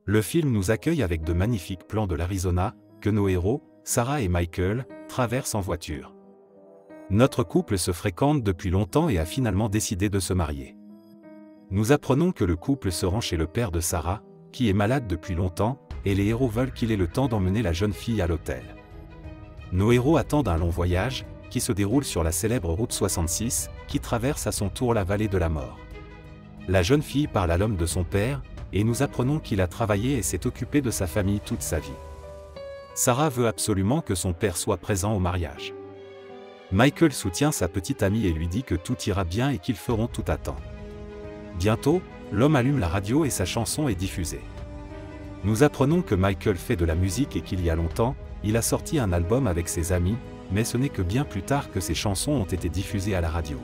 Le film nous accueille avec de magnifiques plans de l'Arizona, que nos héros, Sarah et Michael, traversent en voiture. Notre couple se fréquente depuis longtemps et a finalement décidé de se marier. Nous apprenons que le couple se rend chez le père de Sarah, qui est malade depuis longtemps, et les héros veulent qu'il ait le temps d'emmener la jeune fille à l'hôtel. Nos héros attendent un long voyage, qui se déroule sur la célèbre route 66, qui traverse à son tour la vallée de la mort. La jeune fille parle à l'homme de son père, et nous apprenons qu'il a travaillé et s'est occupé de sa famille toute sa vie. Sarah veut absolument que son père soit présent au mariage. Michael soutient sa petite amie et lui dit que tout ira bien et qu'ils feront tout à temps. Bientôt, l'homme allume la radio et sa chanson est diffusée. Nous apprenons que Michael fait de la musique et qu'il y a longtemps, il a sorti un album avec ses amis, mais ce n'est que bien plus tard que ses chansons ont été diffusées à la radio.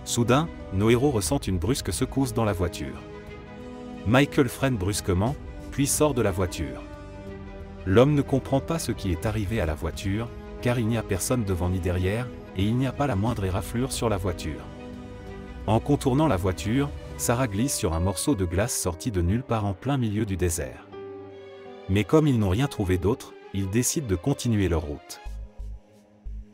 Soudain, nos héros ressentent une brusque secousse dans la voiture. Michael freine brusquement, puis sort de la voiture. L'homme ne comprend pas ce qui est arrivé à la voiture, car il n'y a personne devant ni derrière, et il n'y a pas la moindre éraflure sur la voiture. En contournant la voiture, Sarah glisse sur un morceau de glace sorti de nulle part en plein milieu du désert. Mais comme ils n'ont rien trouvé d'autre, ils décident de continuer leur route.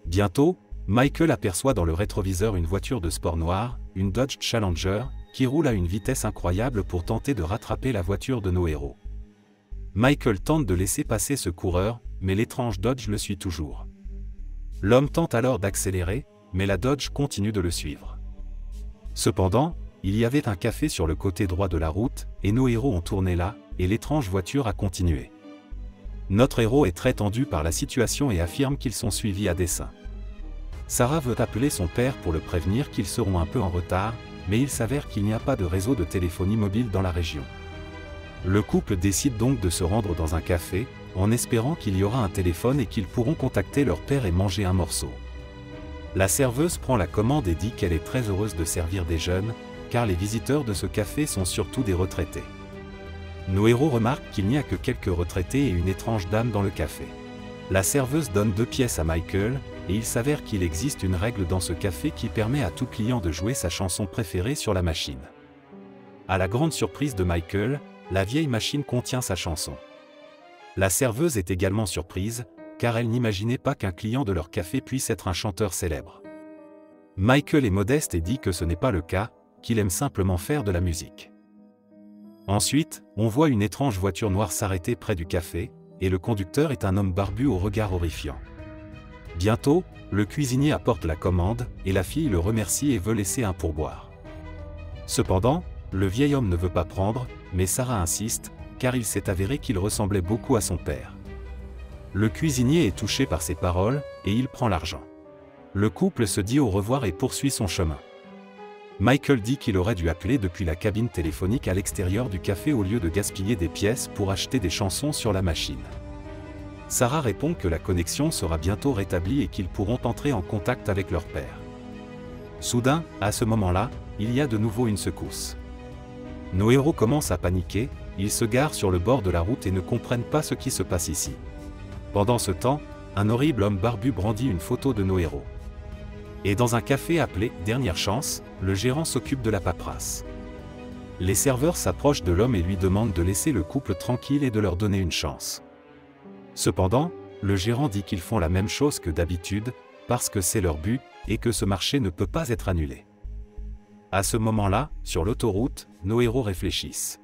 Bientôt, Michael aperçoit dans le rétroviseur une voiture de sport noire, une Dodge Challenger, qui roule à une vitesse incroyable pour tenter de rattraper la voiture de nos héros. Michael tente de laisser passer ce coureur, mais l'étrange Dodge le suit toujours. L'homme tente alors d'accélérer, mais la Dodge continue de le suivre. Cependant, il y avait un café sur le côté droit de la route, et nos héros ont tourné là, et l'étrange voiture a continué. Notre héros est très tendu par la situation et affirme qu'ils sont suivis à dessein. Sarah veut appeler son père pour le prévenir qu'ils seront un peu en retard, mais il s'avère qu'il n'y a pas de réseau de téléphonie mobile dans la région. Le couple décide donc de se rendre dans un café, en espérant qu'il y aura un téléphone et qu'ils pourront contacter leur père et manger un morceau. La serveuse prend la commande et dit qu'elle est très heureuse de servir des jeunes, car les visiteurs de ce café sont surtout des retraités. Nos héros remarquent qu'il n'y a que quelques retraités et une étrange dame dans le café. La serveuse donne 2 pièces à Michael, et il s'avère qu'il existe une règle dans ce café qui permet à tout client de jouer sa chanson préférée sur la machine. À la grande surprise de Michael, la vieille machine contient sa chanson. La serveuse est également surprise, car elle n'imaginait pas qu'un client de leur café puisse être un chanteur célèbre. Michael est modeste et dit que ce n'est pas le cas, qu'il aime simplement faire de la musique. Ensuite, on voit une étrange voiture noire s'arrêter près du café, et le conducteur est un homme barbu au regard horrifiant. Bientôt, le cuisinier apporte la commande, et la fille le remercie et veut laisser un pourboire. Cependant, le vieil homme ne veut pas prendre, mais Sarah insiste, car il s'est avéré qu'il ressemblait beaucoup à son père. Le cuisinier est touché par ces paroles, et il prend l'argent. Le couple se dit au revoir et poursuit son chemin. Michael dit qu'il aurait dû appeler depuis la cabine téléphonique à l'extérieur du café au lieu de gaspiller des pièces pour acheter des chansons sur la machine. Sarah répond que la connexion sera bientôt rétablie et qu'ils pourront entrer en contact avec leur père. Soudain, à ce moment-là, il y a de nouveau une secousse. Nos héros commencent à paniquer, ils se garent sur le bord de la route et ne comprennent pas ce qui se passe ici. Pendant ce temps, un horrible homme barbu brandit une photo de nos héros. Et dans un café appelé « Dernière Chance », le gérant s'occupe de la paperasse. Les serveurs s'approchent de l'homme et lui demandent de laisser le couple tranquille et de leur donner une chance. Cependant, le gérant dit qu'ils font la même chose que d'habitude, parce que c'est leur but, et que ce marché ne peut pas être annulé. À ce moment-là, sur l'autoroute, nos héros réfléchissent.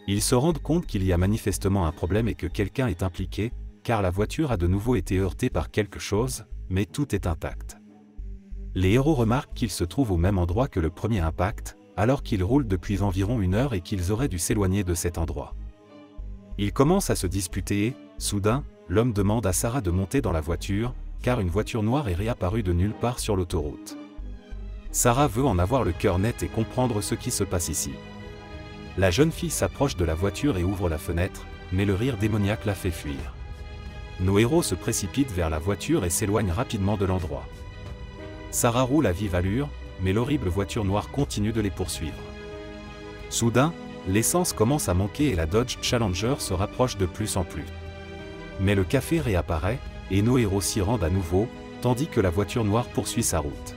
Ils se rendent compte qu'il y a manifestement un problème et que quelqu'un est impliqué, car la voiture a de nouveau été heurtée par quelque chose, mais tout est intact. Les héros remarquent qu'ils se trouvent au même endroit que le premier impact, alors qu'ils roulent depuis environ 1 heure et qu'ils auraient dû s'éloigner de cet endroit. Ils commencent à se disputer et, soudain, l'homme demande à Sarah de monter dans la voiture, car une voiture noire est réapparue de nulle part sur l'autoroute. Sarah veut en avoir le cœur net et comprendre ce qui se passe ici. La jeune fille s'approche de la voiture et ouvre la fenêtre, mais le rire démoniaque la fait fuir. Nos héros se précipitent vers la voiture et s'éloignent rapidement de l'endroit. Sarah roule à vive allure, mais l'horrible voiture noire continue de les poursuivre. Soudain, l'essence commence à manquer et la Dodge Challenger se rapproche de plus en plus. Mais le café réapparaît, et nos héros s'y rendent à nouveau, tandis que la voiture noire poursuit sa route.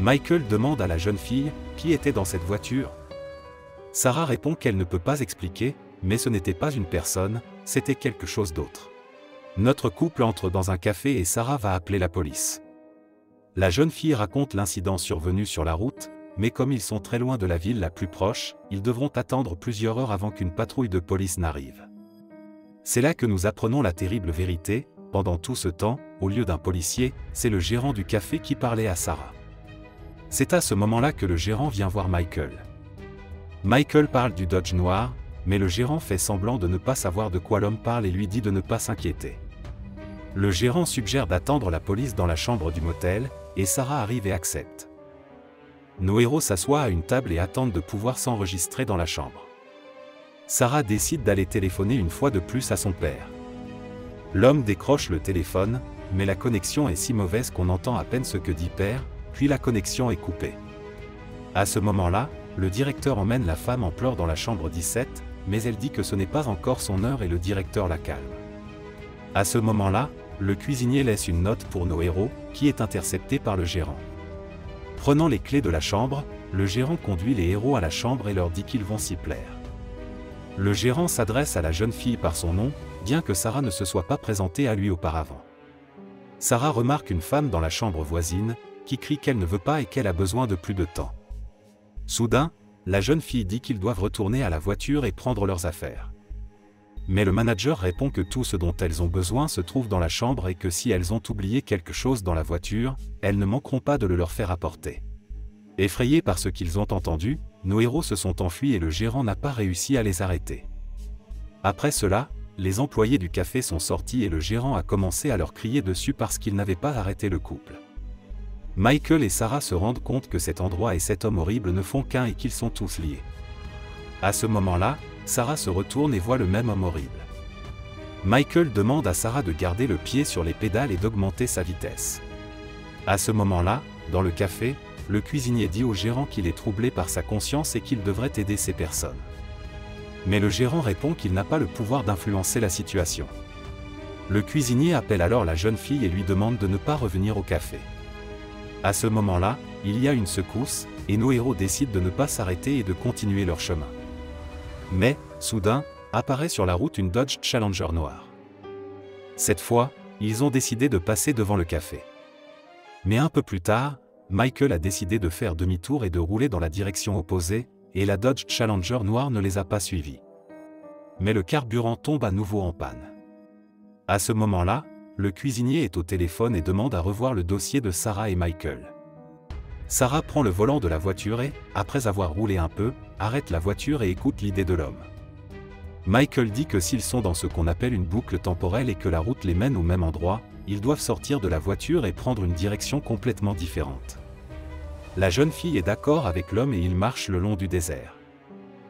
Michael demande à la jeune fille qui était dans cette voiture. Sarah répond qu'elle ne peut pas expliquer, mais ce n'était pas une personne, c'était quelque chose d'autre. Notre couple entre dans un café et Sarah va appeler la police. La jeune fille raconte l'incident survenu sur la route, mais comme ils sont très loin de la ville la plus proche, ils devront attendre plusieurs heures avant qu'une patrouille de police n'arrive. C'est là que nous apprenons la terrible vérité. Pendant tout ce temps, au lieu d'un policier, c'est le gérant du café qui parlait à Sarah. C'est à ce moment-là que le gérant vient voir Michael. Michael parle du Dodge noir, mais le gérant fait semblant de ne pas savoir de quoi l'homme parle et lui dit de ne pas s'inquiéter. Le gérant suggère d'attendre la police dans la chambre du motel, et Sarah arrive et accepte. Nos héros s'assoient à une table et attendent de pouvoir s'enregistrer dans la chambre. Sarah décide d'aller téléphoner une fois de plus à son père. L'homme décroche le téléphone, mais la connexion est si mauvaise qu'on entend à peine ce que dit père, puis la connexion est coupée. À ce moment-là, le directeur emmène la femme en pleurs dans la chambre 17, mais elle dit que ce n'est pas encore son heure et le directeur la calme. À ce moment-là, le cuisinier laisse une note pour nos héros, qui est interceptée par le gérant. Prenant les clés de la chambre, le gérant conduit les héros à la chambre et leur dit qu'ils vont s'y plaire. Le gérant s'adresse à la jeune fille par son nom, bien que Sarah ne se soit pas présentée à lui auparavant. Sarah remarque une femme dans la chambre voisine, qui crie qu'elle ne veut pas et qu'elle a besoin de plus de temps. Soudain, la jeune fille dit qu'ils doivent retourner à la voiture et prendre leurs affaires. Mais le manager répond que tout ce dont elles ont besoin se trouve dans la chambre et que si elles ont oublié quelque chose dans la voiture, elles ne manqueront pas de le leur faire apporter. Effrayés par ce qu'ils ont entendu, nos héros se sont enfuis et le gérant n'a pas réussi à les arrêter. Après cela, les employés du café sont sortis et le gérant a commencé à leur crier dessus parce qu'ils n'avaient pas arrêté le couple. Michael et Sarah se rendent compte que cet endroit et cet homme horrible ne font qu'un et qu'ils sont tous liés. À ce moment-là, Sarah se retourne et voit le même homme horrible. Michael demande à Sarah de garder le pied sur les pédales et d'augmenter sa vitesse. À ce moment-là, dans le café, le cuisinier dit au gérant qu'il est troublé par sa conscience et qu'il devrait aider ces personnes. Mais le gérant répond qu'il n'a pas le pouvoir d'influencer la situation. Le cuisinier appelle alors la jeune fille et lui demande de ne pas revenir au café. À ce moment-là, il y a une secousse, et nos héros décident de ne pas s'arrêter et de continuer leur chemin. Mais, soudain, apparaît sur la route une Dodge Challenger noire. Cette fois, ils ont décidé de passer devant le café. Mais un peu plus tard, Michael a décidé de faire demi-tour et de rouler dans la direction opposée, et la Dodge Challenger noire ne les a pas suivis. Mais le carburant tombe à nouveau en panne. À ce moment-là, le cuisinier est au téléphone et demande à revoir le dossier de Sarah et Michael. Sarah prend le volant de la voiture et, après avoir roulé un peu, arrête la voiture et écoute l'idée de l'homme. Michael dit que s'ils sont dans ce qu'on appelle une boucle temporelle et que la route les mène au même endroit, ils doivent sortir de la voiture et prendre une direction complètement différente. La jeune fille est d'accord avec l'homme et ils marchent le long du désert.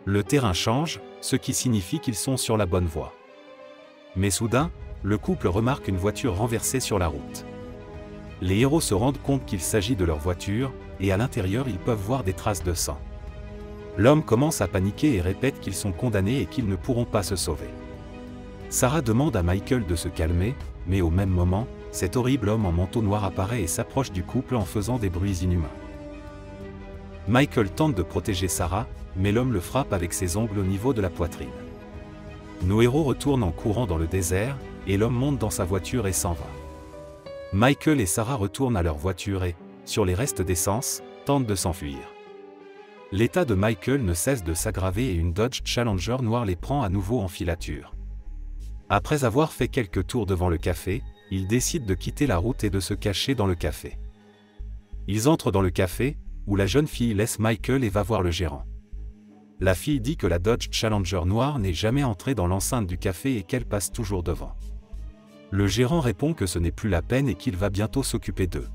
Le terrain change, ce qui signifie qu'ils sont sur la bonne voie. Mais soudain, le couple remarque une voiture renversée sur la route. Les héros se rendent compte qu'il s'agit de leur voiture, et à l'intérieur ils peuvent voir des traces de sang. L'homme commence à paniquer et répète qu'ils sont condamnés et qu'ils ne pourront pas se sauver. Sarah demande à Michael de se calmer, mais au même moment, cet horrible homme en manteau noir apparaît et s'approche du couple en faisant des bruits inhumains. Michael tente de protéger Sarah, mais l'homme le frappe avec ses ongles au niveau de la poitrine. Nos héros retournent en courant dans le désert, et l'homme monte dans sa voiture et s'en va. Michael et Sarah retournent à leur voiture et, sur les restes d'essence, tentent de s'enfuir. L'état de Michael ne cesse de s'aggraver et une Dodge Challenger noire les prend à nouveau en filature. Après avoir fait quelques tours devant le café, ils décident de quitter la route et de se cacher dans le café. Ils entrent dans le café, où la jeune fille laisse Michael et va voir le gérant. La fille dit que la Dodge Challenger noire n'est jamais entrée dans l'enceinte du café et qu'elle passe toujours devant. Le gérant répond que ce n'est plus la peine et qu'il va bientôt s'occuper d'eux.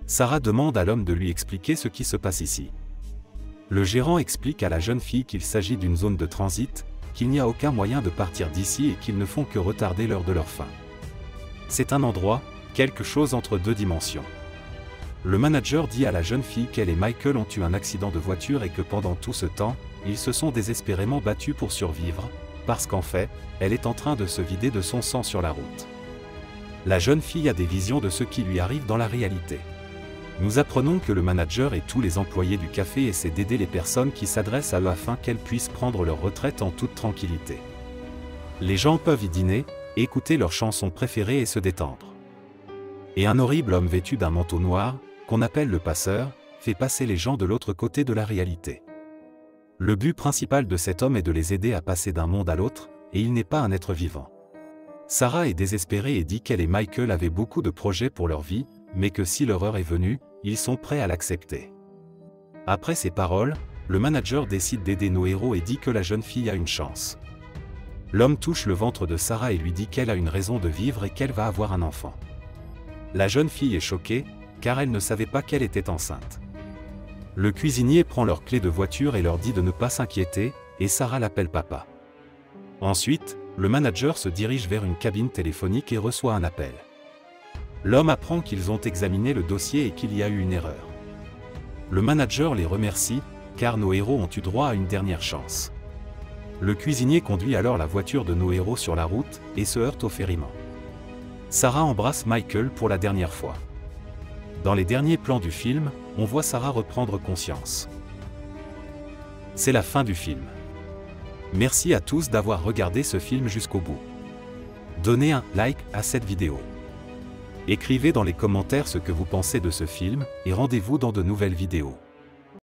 Sarah demande à l'homme de lui expliquer ce qui se passe ici. Le gérant explique à la jeune fille qu'il s'agit d'une zone de transit, qu'il n'y a aucun moyen de partir d'ici et qu'ils ne font que retarder l'heure de leur fin. C'est un endroit, quelque chose entre deux dimensions. Le manager dit à la jeune fille qu'elle et Michael ont eu un accident de voiture et que pendant tout ce temps, ils se sont désespérément battus pour survivre, parce qu'en fait, elle est en train de se vider de son sang sur la route. La jeune fille a des visions de ce qui lui arrive dans la réalité. Nous apprenons que le manager et tous les employés du café essaient d'aider les personnes qui s'adressent à eux afin qu'elles puissent prendre leur retraite en toute tranquillité. Les gens peuvent y dîner, écouter leurs chansons préférées et se détendre. Et un horrible homme vêtu d'un manteau noir, qu'on appelle le passeur, fait passer les gens de l'autre côté de la réalité. Le but principal de cet homme est de les aider à passer d'un monde à l'autre, et il n'est pas un être vivant. Sarah est désespérée et dit qu'elle et Michael avaient beaucoup de projets pour leur vie, mais que si leur heure est venue, ils sont prêts à l'accepter. Après ces paroles, le manager décide d'aider nos héros et dit que la jeune fille a une chance. L'homme touche le ventre de Sarah et lui dit qu'elle a une raison de vivre et qu'elle va avoir un enfant. La jeune fille est choquée, car elle ne savait pas qu'elle était enceinte. Le cuisinier prend leurs clés de voiture et leur dit de ne pas s'inquiéter, et Sarah l'appelle papa. Ensuite, le manager se dirige vers une cabine téléphonique et reçoit un appel. L'homme apprend qu'ils ont examiné le dossier et qu'il y a eu une erreur. Le manager les remercie, car nos héros ont eu droit à une dernière chance. Le cuisinier conduit alors la voiture de nos héros sur la route, et se heurte au ferryman. Sarah embrasse Michael pour la dernière fois. Dans les derniers plans du film, on voit Sarah reprendre conscience. C'est la fin du film. Merci à tous d'avoir regardé ce film jusqu'au bout. Donnez un like à cette vidéo. Écrivez dans les commentaires ce que vous pensez de ce film, et rendez-vous dans de nouvelles vidéos.